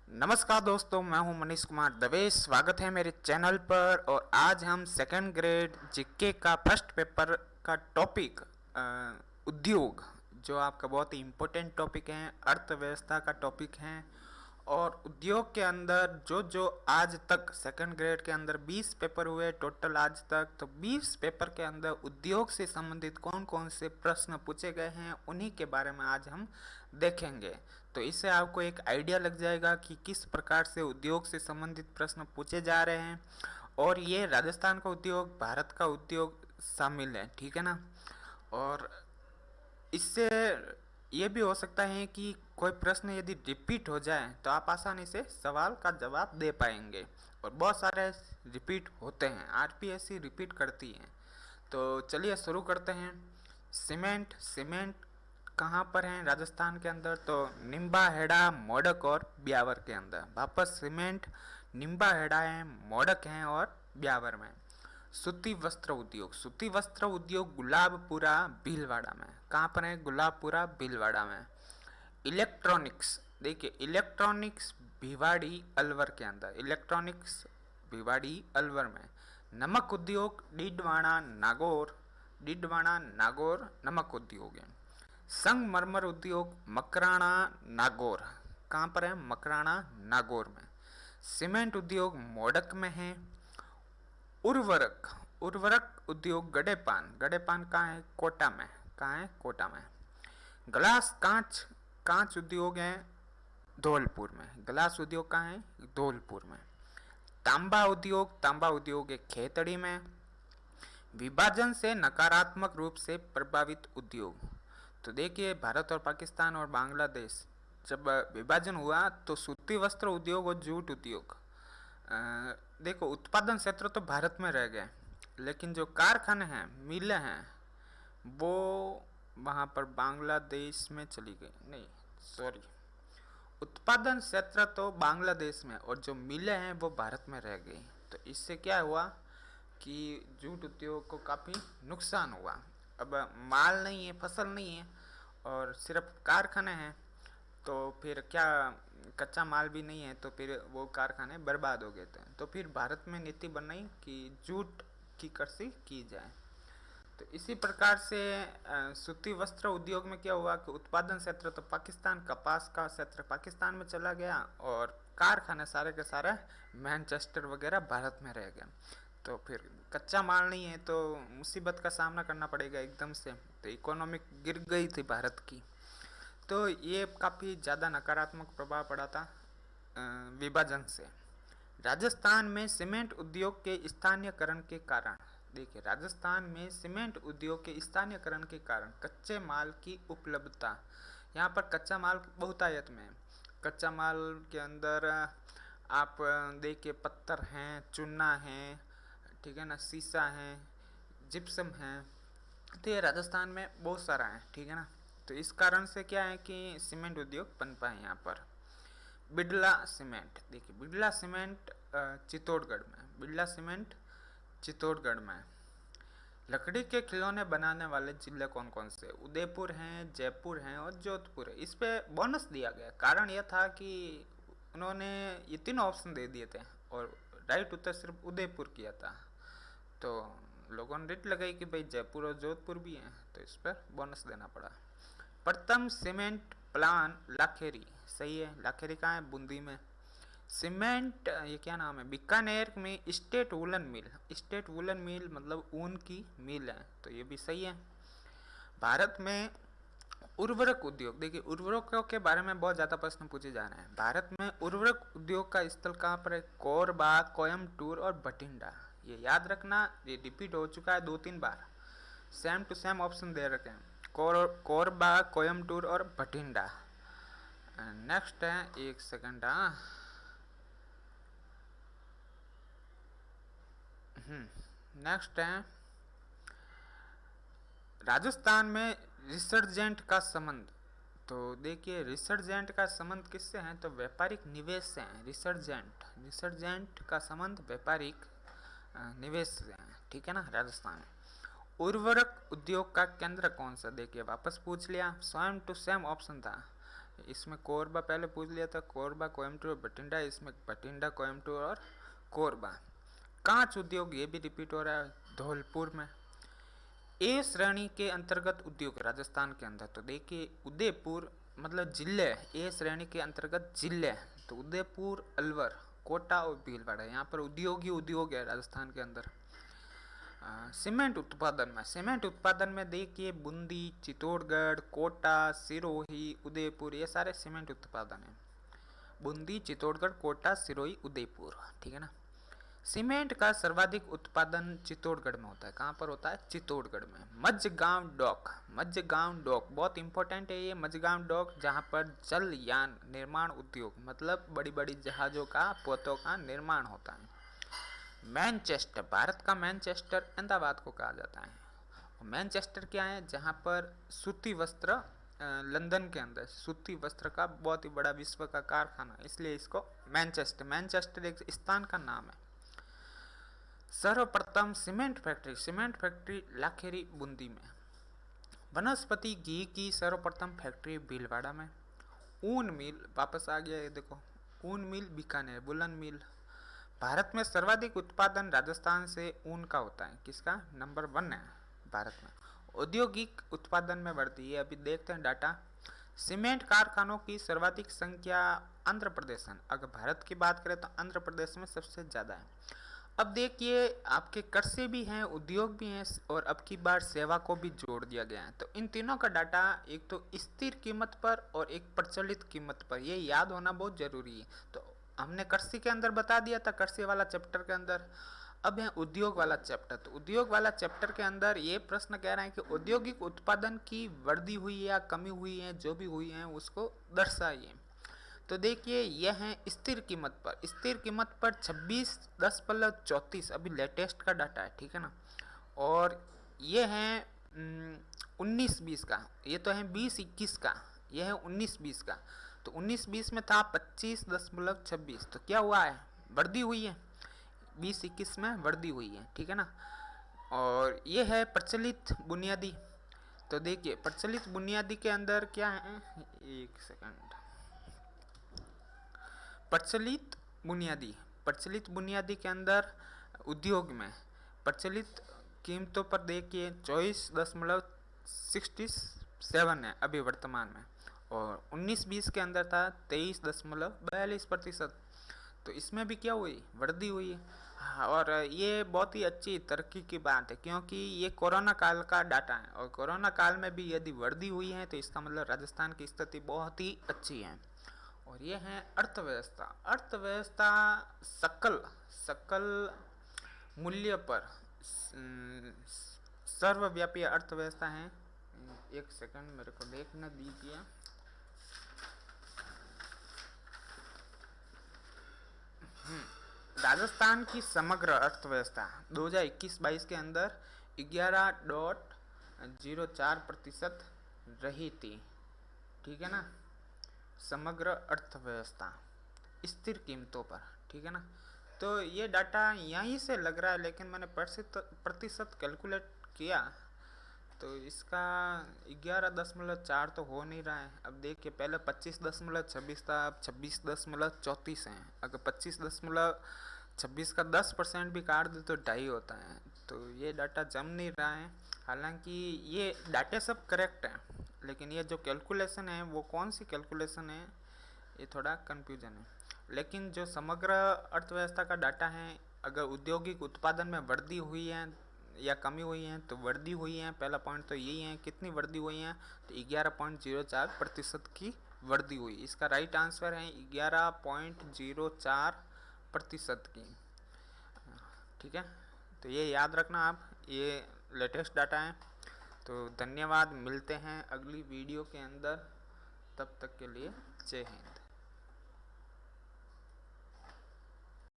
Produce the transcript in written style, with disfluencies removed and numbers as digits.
नमस्कार दोस्तों, मैं हूं मनीष कुमार दवे। स्वागत है मेरे चैनल पर। और आज हम सेकंड ग्रेड जीके का फर्स्ट पेपर का टॉपिक उद्योग, जो आपका बहुत ही इम्पोर्टेंट टॉपिक है, अर्थव्यवस्था का टॉपिक है। और उद्योग के अंदर जो जो आज तक सेकंड ग्रेड के अंदर 20 पेपर हुए टोटल आज तक, तो 20 पेपर के अंदर उद्योग से संबंधित कौन कौन से प्रश्न पूछे गए हैं उन्हीं के बारे में आज हम देखेंगे। तो इससे आपको एक आइडिया लग जाएगा कि किस प्रकार से उद्योग से संबंधित प्रश्न पूछे जा रहे हैं। और ये राजस्थान का उद्योग, भारत का उद्योग शामिल है, ठीक है ना। और इससे ये भी हो सकता है कि कोई प्रश्न यदि रिपीट हो जाए तो आप आसानी से सवाल का जवाब दे पाएंगे। और बहुत सारे रिपीट होते हैं, आरपीएससी रिपीट करती है। तो चलिए शुरू करते हैं। सीमेंट सीमेंट कहाँ पर है राजस्थान के अंदर? तो निम्बा हेड़ा, मोडक और ब्यावर के अंदर। वापस सीमेंट निम्बा हेड़ा है, मोडक है और ब्यावर में। सूती वस्त्र उद्योग, सूती वस्त्र उद्योग गुलाबपुरा भीलवाड़ा में। कहाँ पर है? गुलाबपुरा भीलवाड़ा में। इलेक्ट्रॉनिक्स, देखिए इलेक्ट्रॉनिक्स भिवाड़ी अलवर के अंदर, इलेक्ट्रॉनिक्स भिवाड़ी अलवर में। नमक उद्योग डीडवाड़ा नागौर, डीडवाड़ा नागौर नमक उद्योग है। संगमरमर उद्योग मकराना नागौर। कहाँ पर है? मकराना नागौर में। सीमेंट उद्योग मोडक में है। उर्वरक, उर्वरक उद्योग गडेपान, गडेपान कहाँ है? कोटा में। कहाँ है? कोटा में। ग्लास कांच, कांच उद्योग है धौलपुर में। ग्लास उद्योग कहाँ है? धौलपुर में। तांबा उद्योग, तांबा उद्योग है खेतड़ी में। विभाजन से नकारात्मक रूप से प्रभावित उद्योग, तो देखिए भारत और पाकिस्तान और बांग्लादेश जब विभाजन हुआ तो सूती वस्त्र उद्योग और जूट उद्योग, देखो उत्पादन क्षेत्र तो भारत में रह गए, लेकिन जो कारखाने हैं, मिलें हैं, वो वहाँ पर बांग्लादेश में चली गई। नहीं सॉरी, उत्पादन क्षेत्र तो बांग्लादेश में और जो मिलें हैं वो भारत में रह गई। तो इससे क्या हुआ कि जूट उद्योग को काफ़ी नुकसान हुआ। अब माल नहीं है, फसल नहीं है और सिर्फ कारखाने हैं, तो फिर क्या, कच्चा माल भी नहीं है, तो फिर वो कारखाने बर्बाद हो गए थे। तो फिर भारत में नीति बनाई कि जूट की कृषि की जाए। तो इसी प्रकार से सूती वस्त्र उद्योग में क्या हुआ कि उत्पादन क्षेत्र तो पाकिस्तान, कपास का क्षेत्र पाकिस्तान में चला गया और कारखाने सारे के सारे मैनचेस्टर वगैरह भारत में रह गए। तो फिर कच्चा माल नहीं है तो मुसीबत का सामना करना पड़ेगा एकदम से। तो इकोनॉमिक गिर गई थी भारत की। तो ये काफ़ी ज़्यादा नकारात्मक प्रभाव पड़ा था विभाजन से। राजस्थान में सीमेंट उद्योग के स्थानीयकरण के कारण, देखिए राजस्थान में सीमेंट उद्योग के स्थानीयकरण के कारण कच्चे माल की उपलब्धता, यहाँ पर कच्चा माल बहुतायत में है। कच्चा माल के अंदर आप देखिए पत्थर हैं, चूना है, ठीक है ना, शीशा है, जिप्सम है। तो ये राजस्थान में बहुत सारा है, ठीक है ना। तो इस कारण से क्या है कि सीमेंट उद्योग पनपा है यहाँ पर। बिड़ला सीमेंट, देखिए बिड़ला सीमेंट चित्तौड़गढ़ में, बिड़ला सीमेंट चित्तौड़गढ़ में। लकड़ी के खिलौने बनाने वाले जिले कौन कौन से? उदयपुर हैं, जयपुर हैं और जोधपुर है। इस पे बोनस दिया गया, कारण यह था कि उन्होंने ये तीनों ऑप्शन दे दिए थे और राइट उत्तर सिर्फ उदयपुर किया था। तो लोगों ने रेट लगाई कि भाई जयपुर और जोधपुर भी हैं, तो इस पर बोनस देना पड़ा। प्रथम सीमेंट प्लान लाखेरी, सही है। लाखेरी कहाँ है? बूंदी में। सीमेंट, ये क्या नाम है, बीकानेर में स्टेट वुलन मिल, स्टेट वुलन मिल मतलब ऊन की मिल है, तो ये भी सही है। भारत में उर्वरक उद्योग, देखिए उर्वरकों के बारे में बहुत ज़्यादा प्रश्न पूछे जा रहे हैं। भारत में उर्वरक उद्योग का स्थल कहाँ पर है? कोरबा, कोयम्बटूर और बठिंडा। ये याद रखना, ये रिपीट हो चुका है 2-3 बार, सेम टू सेम ऑप्शन दे रखे हैं, कोरबा, कोयम्बटूर और बठिंडा। नेक्स्ट है, एक सेकंड, हाँ नेक्स्ट है राजस्थान में रिसर्जेंट का संबंध। तो देखिए रिसर्जेंट का संबंध किससे है? तो व्यापारिक निवेश से है। रिसर्जेंट, रिसर्जेंट का संबंध व्यापारिक निवेश से है, ठीक है ना, राजस्थान। उर्वरक उद्योग का केंद्र कौन सा? देखिए वापस पूछ लिया, सेम टू सेम ऑप्शन था। इसमें कोरबा पहले पूछ लिया था, कोरबा, कोयम्बटूर, बठिंडा, इसमें बठिंडा, कोयम्बटूर और कोरबा। कांच उद्योग ये भी रिपीट हो रहा है, धौलपुर में। ए श्रेणी के अंतर्गत उद्योग राजस्थान के अंदर, तो देखिए उदयपुर मतलब जिले, ए श्रेणी के अंतर्गत जिले, तो उदयपुर, अलवर, कोटा और भीलवाड़ा, यहाँ पर उद्योग ही उद्योग है राजस्थान के अंदर। सीमेंट उत्पादन में देखिए बूंदी, चित्तौड़गढ़, कोटा, सिरोही, उदयपुर, ये सारे सीमेंट उत्पादन है। बूंदी, चित्तौड़गढ़, कोटा, सिरोही, उदयपुर, ठीक है ना। सीमेंट का सर्वाधिक उत्पादन चित्तौड़गढ़ में होता है। कहाँ पर होता है? चित्तौड़गढ़ में। मझगांव डॉक बहुत इंपॉर्टेंट है ये मझगांव डॉक, जहाँ पर जलयान निर्माण उद्योग मतलब बड़ी बड़ी जहाज़ों का पोतों का निर्माण होता है। मैनचेस्टर, भारत का मैनचेस्टर अहमदाबाद को कहा जाता है। मैनचेस्टर क्या है? जहाँ पर सूती वस्त्र, लंदन के अंदर सूती वस्त्र का बहुत ही बड़ा विश्व का कारखाना, इसलिए इसको मैनचेस्टर एक स्थान का नाम है। सर्वप्रथम सीमेंट फैक्ट्री लाखेरी, बूंदी में। वनस्पति घी की सर्वप्रथम फैक्ट्री भीलवाड़ा में। ऊन मिल, वापस आ गया ये देखो, ऊन मिल बीकानेर, वुलन मिल। भारत में सर्वाधिक उत्पादन राजस्थान से ऊन का होता है। किसका? नंबर 1 है भारत में। औद्योगिक उत्पादन में बढ़ती है, अभी देखते हैं डाटा। सीमेंट कारखानों की सर्वाधिक संख्या आंध्र प्रदेश है। अगर भारत की बात करें तो आंध्र प्रदेश में सबसे ज़्यादा है। अब देखिए आपके कृषि भी हैं, उद्योग भी हैं, और अब की बार सेवा को भी जोड़ दिया गया है। तो इन तीनों का डाटा एक तो स्थिर कीमत पर और एक प्रचलित कीमत पर, ये याद होना बहुत जरूरी है। तो हमने कृषि के अंदर बता दिया था, कृषि वाला चैप्टर के अंदर। अब है उद्योग वाला चैप्टर। तो उद्योग वाला चैप्टर के अंदर ये प्रश्न कह रहा है कि औद्योगिक उत्पादन की वृद्धि हुई या कमी हुई है, जो भी हुई है उसको दर्शाइए। तो देखिए यह है स्थिर कीमत पर। स्थिर कीमत पर 26.34 अभी लेटेस्ट का डाटा है, ठीक है ना। और ये है 19-20 का, ये तो है 20-21 का, यह है 19-20 का। तो 19-20 में था 25.26, तो क्या हुआ है? वृद्धि हुई है, 20-21 में वृद्धि हुई है, ठीक है ना। और ये है प्रचलित बुनियादी। तो देखिए प्रचलित बुनियादी के अंदर क्या है, एक सेकंड, प्रचलित बुनियादी के अंदर उद्योग में प्रचलित कीमतों पर देखिए 24.67 है अभी वर्तमान में, और 19-20 के अंदर था 23.42%। तो इसमें भी क्या हुई? वृद्धि हुई है। और ये बहुत ही अच्छी तरक्की की बात है, क्योंकि ये कोरोना काल का डाटा है, और कोरोना काल में भी यदि वृद्धि हुई है तो इसका मतलब राजस्थान की स्थिति बहुत ही अच्छी है। और ये है अर्थव्यवस्था सकल मूल्य पर सर्वव्यापी अर्थव्यवस्था है। एक सेकंड मेरे को देखना दीजिए। राजस्थान की समग्र अर्थव्यवस्था 2021-22 के अंदर 11.04% रही थी, ठीक है ना। समग्र अर्थव्यवस्था स्थिर कीमतों पर, ठीक है ना। तो ये डाटा यहीं से लग रहा है, लेकिन मैंने प्रतिशत कैलकुलेट किया तो इसका 11.4 तो हो नहीं रहा है। अब देखिए पहले 25.26 था, अब 26.34 है। अगर 25.26 का 10% भी काट दे तो 2.5 होता है। तो ये डाटा जम नहीं रहा है। हालांकि ये डाटे सब करेक्ट हैं, लेकिन ये जो कैलकुलेशन है वो कौन सी कैलकुलेशन है, ये थोड़ा कन्फ्यूजन है। लेकिन जो समग्र अर्थव्यवस्था का डाटा है, अगर औद्योगिक उत्पादन में वृद्धि हुई है या कमी हुई है, तो वृद्धि हुई है। पहला पॉइंट तो यही है। कितनी वृद्धि हुई है? तो 11.04% की वृद्धि हुई। इसका राइट आंसर है 11.04% की, ठीक है। तो ये याद रखना आप, ये लेटेस्ट डाटा है। तो धन्यवाद, मिलते हैं अगली वीडियो के अंदर, तब तक के लिए जय हिंद।